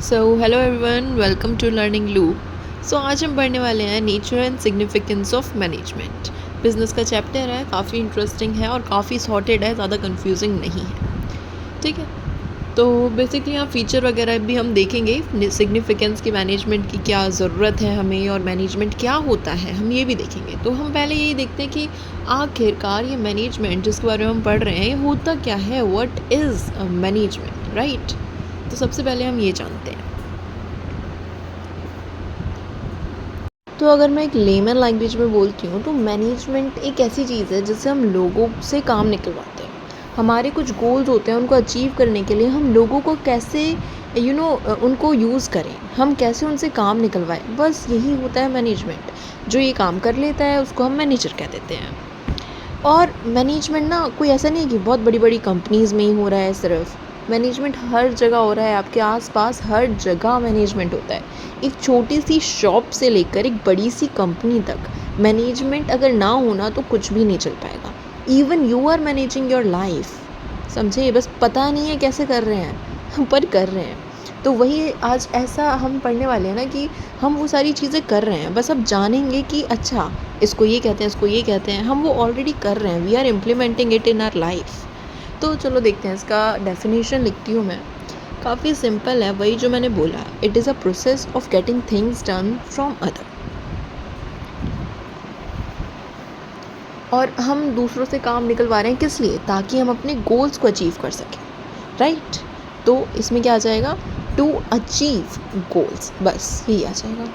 So hello everyone, welcome to learning loop. So आज हम पढ़ने वाले हैं nature and significance of management. Business का चैप्टर है, काफ़ी इंटरेस्टिंग है और काफ़ी सॉर्टेड है, ज़्यादा कंफ्यूजिंग नहीं है। ठीक है, तो बेसिकली यहाँ फीचर वगैरह भी हम देखेंगे, सिग्निफिकेंस की मैनेजमेंट की क्या ज़रूरत है हमें और मैनेजमेंट क्या होता है हम ये भी देखेंगे। तो हम पहले यही देखते हैं कि आखिरकार ये मैनेजमेंट जिसके बारे में हम पढ़ रहे हैं ये होता क्या है, व्हाट इज़ मैनेजमेंट, राइट। तो सबसे पहले हम ये जानते हैं। तो अगर मैं एक लेमन लैंग्वेज में बोलती हूँ तो मैनेजमेंट एक ऐसी चीज़ है जिससे हम लोगों से काम निकलवाते हैं। हमारे कुछ गोल्स होते हैं, उनको अचीव करने के लिए हम लोगों को कैसे उनको यूज़ करें, हम कैसे उनसे काम निकलवाएं, बस यही होता है मैनेजमेंट। जो ये काम कर लेता है उसको हम मैनेजर कह देते हैं। और मैनेजमेंट ना कोई ऐसा नहीं है कि बहुत बड़ी बड़ी कंपनीज़ में ही हो रहा है, सिर्फ मैनेजमेंट हर जगह हो रहा है, आपके आसपास हर जगह मैनेजमेंट होता है। एक छोटी सी शॉप से लेकर एक बड़ी सी कंपनी तक मैनेजमेंट अगर ना होना तो कुछ भी नहीं चल पाएगा। Even you are managing your life, समझे, बस पता नहीं है कैसे कर रहे हैं पर कर रहे हैं। तो वही आज ऐसा हम पढ़ने वाले हैं ना कि हम वो सारी चीज़ें कर रहे हैं, बस अब जानेंगे कि अच्छा इसको ये कहते हैं, इसको ये कहते हैं, हम वो ऑलरेडी कर रहे हैं, we are implementing it in our life. तो चलो देखते हैं, इसका डेफिनेशन लिखती हूँ मैं। काफ़ी सिंपल है, वही जो मैंने बोला, it is a process of getting things done from other. और हम दूसरों से काम निकलवा रहे हैं किस लिए, ताकि हम अपने गोल्स को अचीव कर सकें, राइट। तो इसमें क्या आ जाएगा, टू अचीव गोल्स, बस यही आ जाएगा।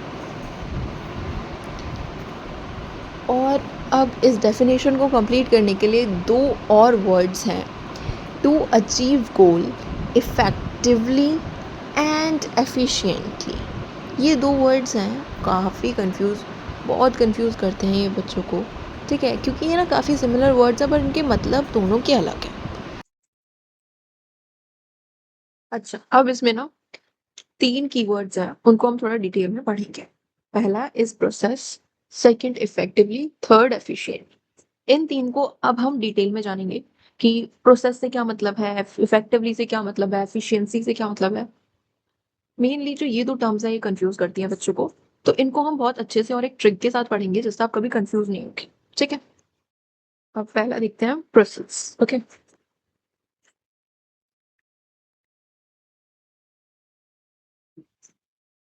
और अब इस डेफिनेशन को कंप्लीट करने के लिए दो और वर्ड्स हैं, to achieve goal effectively and efficiently. ये दो वर्ड्स हैं, काफ़ी बहुत कंफ्यूज करते हैं ये बच्चों को। ठीक है, क्योंकि ये ना काफ़ी सिमिलर वर्ड्स हैं पर इनके मतलब दोनों के अलग हैं। अच्छा, अब इसमें ना तीन कीवर्ड्स हैं, उनको हम थोड़ा डिटेल में पढ़ेंगे। पहला is process, second effectively, third efficient. इन तीन को अब हम डिटेल में जानेंगे कि प्रोसेस से क्या मतलब है, इफेक्टिवली से क्या मतलब है, एफिशिएंसी से क्या मतलब है। मेनली जो ये दो टर्म्स हैं ये कंफ्यूज करती हैं बच्चों को। तो इनको हम बहुत अच्छे से और एक ट्रिक के साथ पढ़ेंगे जिससे आप कभी कंफ्यूज नहीं होंगे। ठीक है, अब पहला देखते हैं प्रोसेस। Okay,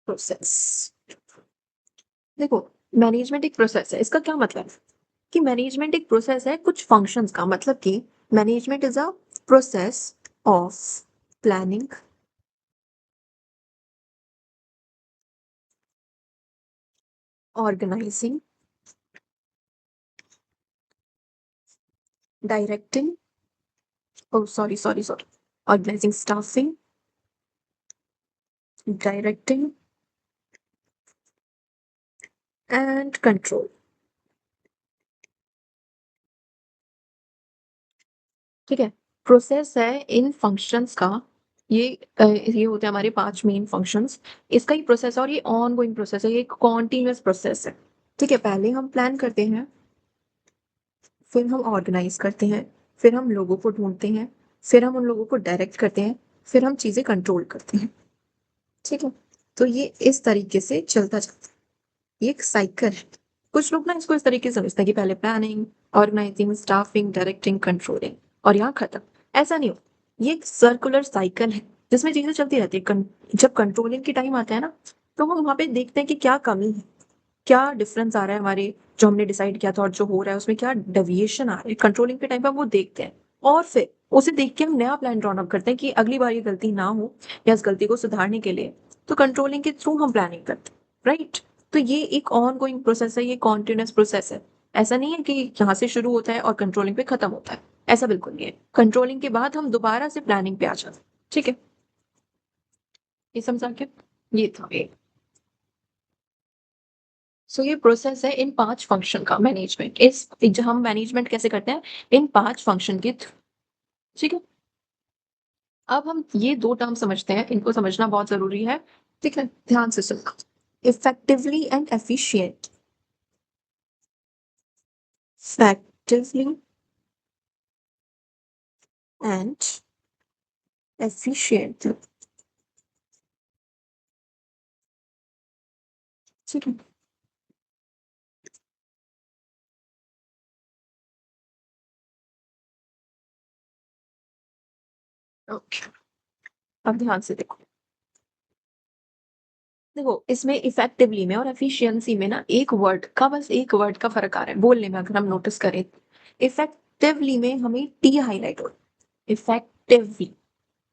process. देखो, मैनेजमेंट एक प्रोसेस है, इसका क्या मतलब है कि मैनेजमेंट एक प्रोसेस है कुछ फंक्शंस का, मतलब कि management is a process of planning, organizing, directing, oh sorry, organizing, staffing, directing and control। ठीक है, प्रोसेस है इन फंक्शंस का। ये होते हैं हमारे पांच मेन फंक्शंस। इसका ही प्रोसेस, और ये ऑन गोइंग प्रोसेस है, ये एक कॉन्टिन्यूस प्रोसेस है। ठीक है, पहले हम प्लान करते हैं, फिर हम ऑर्गेनाइज करते हैं, फिर हम लोगों को ढूंढते हैं, फिर हम उन लोगों को डायरेक्ट करते हैं, फिर हम चीजें कंट्रोल करते हैं। ठीक है, तो ये इस तरीके से चलता जाता है, ये एक साइकिल है। कुछ लोग ना इसको इस तरीके से समझते हैं कि पहले planning, organizing, staffing, directing, controlling और यहाँ खत्म। ऐसा नहीं हो, ये एक सर्कुलर साइकिल है जिसमें चीजें चलती रहती है। जब कंट्रोलिंग की टाइम आता है ना, तो हम वहां पे देखते हैं कि क्या कमी है, क्या डिफरेंस आ रहा है हमारे जो हमने डिसाइड किया था और जो हो रहा है उसमें क्या डेविएशन आ रहा है। कंट्रोलिंग के टाइम पे हम वो देखते हैं और फिर उसे देख के हम नया प्लान ड्रॉन अप करते हैं कि अगली बार ये गलती ना हो या इस गलती को सुधारने के लिए। तो कंट्रोलिंग के थ्रू हम प्लानिंग करते हैं, राइट। तो ये एक ऑन गोइंग प्रोसेस है, ये कॉन्टिन्यूस प्रोसेस है। ऐसा नहीं है कि यहाँ से शुरू होता है और कंट्रोलिंग पे खत्म होता है, ऐसा बिल्कुल नहीं है। कंट्रोलिंग के बाद हम दोबारा से प्लानिंग पे आ जाते हैं। ठीक है, ये समझा क्या, ये था ये। सो ये प्रोसेस है इन पांच फंक्शन का मैनेजमेंट, इस जो हम मैनेजमेंट कैसे करते हैं इन पांच फंक्शन के थ्रू। ठीक है, अब हम ये दो टर्म समझते हैं, इनको समझना बहुत जरूरी है। ठीक है, ध्यान से सुनना, effectively and efficient, effectively and efficiently। ठीक है। ओके, अब ध्यान से देखो। देखो, इसमें इफेक्टिवली में और एफिशिएंसी में ना एक वर्ड का, बस एक वर्ड का फ़र्क आ रहा है, बोलने में अगर हम नोटिस करें। इफेक्टिवली में हमें टी हाइलाइट हो, इफेक्टिवली।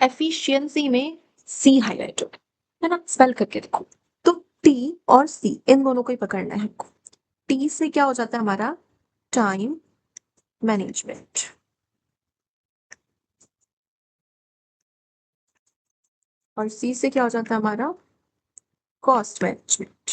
एफिशिएंसी में सी हाइलाइट हो, है ना? स्पेल करके देखो। तो टी और सी इन दोनों को ही पकड़ना है हमको। टी से क्या हो जाता है हमारा? Time management. और सी से क्या हो जाता है हमारा? Cost management.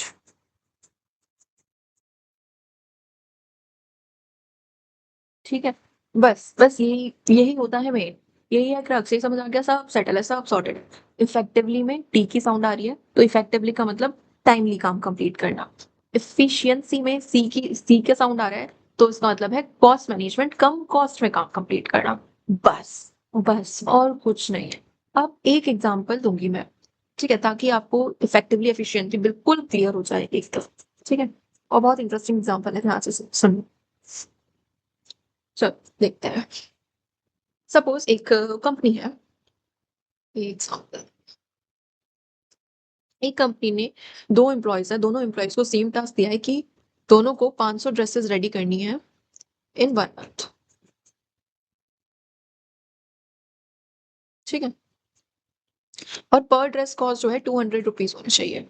ठीक है। बस बस यही यही होता है मेन। यही है क्रक्स। ये समझ आ गया? सब सेटल है, सब सॉर्टेड। इफेक्टिवली में टी की साउंड आ रही है, तो इफेक्टिवली का मतलब टाइमली काम कंप्लीट करना। इफिशियंसी में सी के साउंड आ रहा है, तो इसका मतलब है कॉस्ट मैनेजमेंट, कम कॉस्ट में काम कंप्लीट करना। बस, बस और कुछ नहीं है। अब एक एग्जांपल दूंगी मैं, ठीक है, ताकि आपको इफेक्टिवली एफिशिएंटली बिल्कुल क्लियर हो जाए एक तरफ। ठीक है। और बहुत इंटरेस्टिंग एग्जांपल है, ध्यान से सुनो। चलो देखते हैं। सपोज एक कंपनी है, एग्जाम्पल। एक कंपनी ने दो एम्प्लॉयज है, दोनों एम्प्लॉयज को सेम टास्क दिया है कि दोनों को 500 ड्रेसेस रेडी करनी है इन 1 मंथ। ठीक है। और पर ड्रेस कॉस्ट जो है 200 रुपीज होनी चाहिए।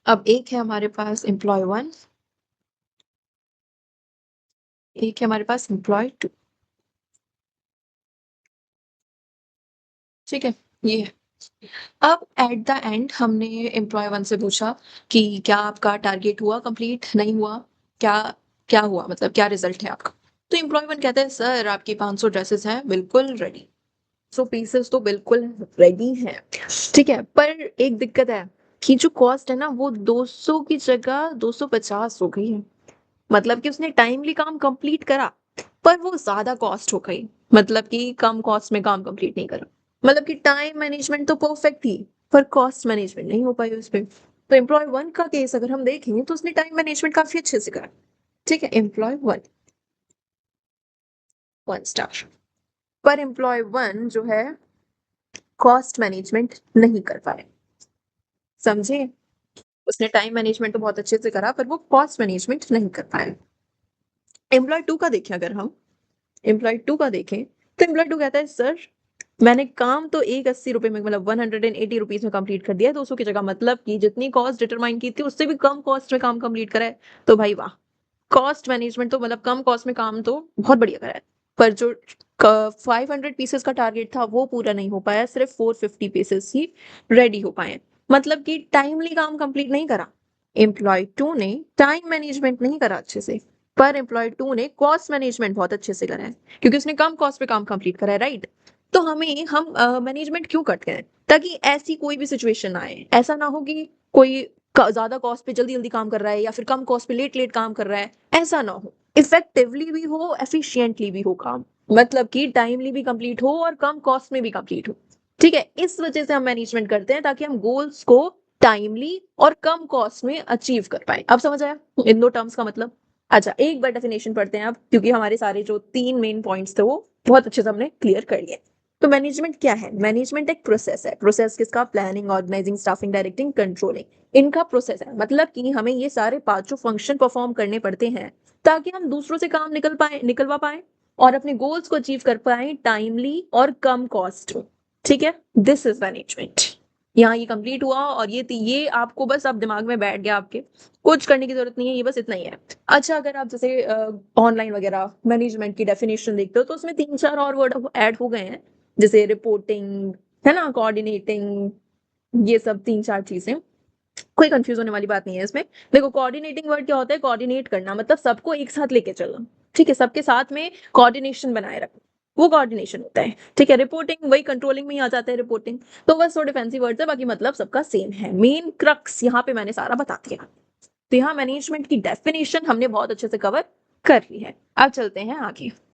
अब एक है हमारे पास एम्प्लॉय 1, एक है हमारे पास एम्प्लॉय 2। ठीक है, ये है। अब एट द एंड हमने एम्प्लॉय 1 से पूछा कि क्या आपका टारगेट हुआ, कंप्लीट नहीं हुआ, क्या क्या हुआ, मतलब क्या रिजल्ट है आपका? तो एम्प्लॉय 1 कहता है सर आपकी 500 ड्रेसेस हैं बिल्कुल रेडी। सो पीसेस तो बिल्कुल रेडी हैं। ठीक है, पर एक दिक्कत है कि जो कॉस्ट है ना वो 200 की जगह 250 हो गई है। मतलब कि उसने टाइमली काम कंप्लीट करा, पर वो ज्यादा कॉस्ट हो गई। मतलब कि कम कॉस्ट में काम कंप्लीट नहीं करा। मतलब कि टाइम मैनेजमेंट तो परफेक्ट थी, पर कॉस्ट मैनेजमेंट नहीं हो पाई उस पे। तो एम्प्लॉय 1 का केस अगर हम देखें तो उसने टाइम मैनेजमेंट काफी अच्छे से करा। ठीक है, एम्प्लॉय 1 1 स्टार। पर एम्प्लॉय 1 जो है कॉस्ट मैनेजमेंट नहीं कर पाए। समझे? उसने टाइम मैनेजमेंट तो बहुत अच्छे से करा, पर वो कॉस्ट मैनेजमेंट नहीं कर पाया। एम्प्लॉय 2 का देखें अगर हम, एम्प्लॉय 2 का देखें, तो एम्प्लॉय 2 कहता है सर मैंने काम तो 180 रुपए में, मतलब 180 रुपीज में कंप्लीट कर दिया है, 200 की जगह। मतलब कि जितनी कॉस्ट डिटरमाइन की थी उससे भी कम कॉस्ट में काम कंप्लीट करा है। तो भाई वाह, कॉस्ट मैनेजमेंट तो मतलब कम कॉस्ट में काम तो बहुत बढ़िया करा है। पर जो 500 पीसेस का टारगेट था वो पूरा नहीं हो पाया, सिर्फ 450 पीसेस ही रेडी हो पाए। मतलब कि टाइमली काम कंप्लीट नहीं करा। एम्प्लॉय 2 ने टाइम मैनेजमेंट नहीं करा अच्छे से, पर एम्प्लॉय 2 ने कॉस्ट मैनेजमेंट बहुत अच्छे से करा है, क्योंकि उसने कम कॉस्ट पे काम कंप्लीट करा है, राइट? तो हम मैनेजमेंट क्यों करते हैं? ताकि ऐसी कोई भी सिचुएशन ना आए। ऐसा ना हो कि कोई ज्यादा कॉस्ट पे जल्दी जल्दी काम कर रहा है या फिर कम कॉस्ट पे लेट लेट काम कर रहा है। ऐसा ना हो, इफेक्टिवली भी हो, एफिशिएंटली भी हो काम। मतलब कि टाइमली भी कंप्लीट हो और कम कॉस्ट में भी कंप्लीट हो। ठीक है, इस वजह से हम मैनेजमेंट करते हैं, ताकि हम गोल्स को टाइमली और कम कॉस्ट में अचीव कर पाए। अब समझ आया इन दो टर्म्स का मतलब? अच्छा, एक बार डेफिनेशन पढ़ते हैं अब, क्योंकि हमारे सारे जो 3 मेन पॉइंट्स थे वो बहुत अच्छे से हमने क्लियर कर लिए। तो मैनेजमेंट क्या है? मैनेजमेंट एक प्रोसेस है। प्रोसेस किसका? Planning, organizing, staffing, directing, controlling. इनका प्रोसेस है। मतलब कि हमें ये सारे पांचों फंक्शन परफॉर्म करने पड़ते हैं, ताकि हम दूसरों से काम निकलवा पाए और अपने गोल्स को अचीव कर पाए टाइमली और कम कॉस्ट में। ठीक है, दिस इज मैनेजमेंट। यहाँ ये कंप्लीट हुआ, और ये आपको बस अब दिमाग में बैठ गया आपके। कुछ करने की जरूरत नहीं है, ये बस इतना ही है। अच्छा, अगर आप जैसे ऑनलाइन वगैरह मैनेजमेंट की डेफिनेशन देखते हो तो उसमें 3 4 और वर्ड ऐड हो गए हैं, जैसे रिपोर्टिंग, है ना, कोऑर्डिनेटिंग, ये सब 3 4 चीजें। कोई कंफ्यूज होने वाली बात नहीं है इसमें। देखो, कोऑर्डिनेटिंग वर्ड क्या होता है? कोऑर्डिनेट करना, मतलब सबको एक साथ लेके चलना। ठीक है, सबके साथ में कोऑर्डिनेशन बनाए रखना, वो कोऑर्डिनेशन होता है। ठीक है, रिपोर्टिंग वही कंट्रोलिंग में ही आ जाता है, रिपोर्टिंग। तो बस थोड़े फैंसी वर्ड्स है, बाकी मतलब सबका सेम है। मेन क्रक्स यहाँ पे मैंने सारा बता दिया। तो यहाँ मैनेजमेंट की डेफिनेशन हमने बहुत अच्छे से कवर कर ली है। अब चलते हैं आगे।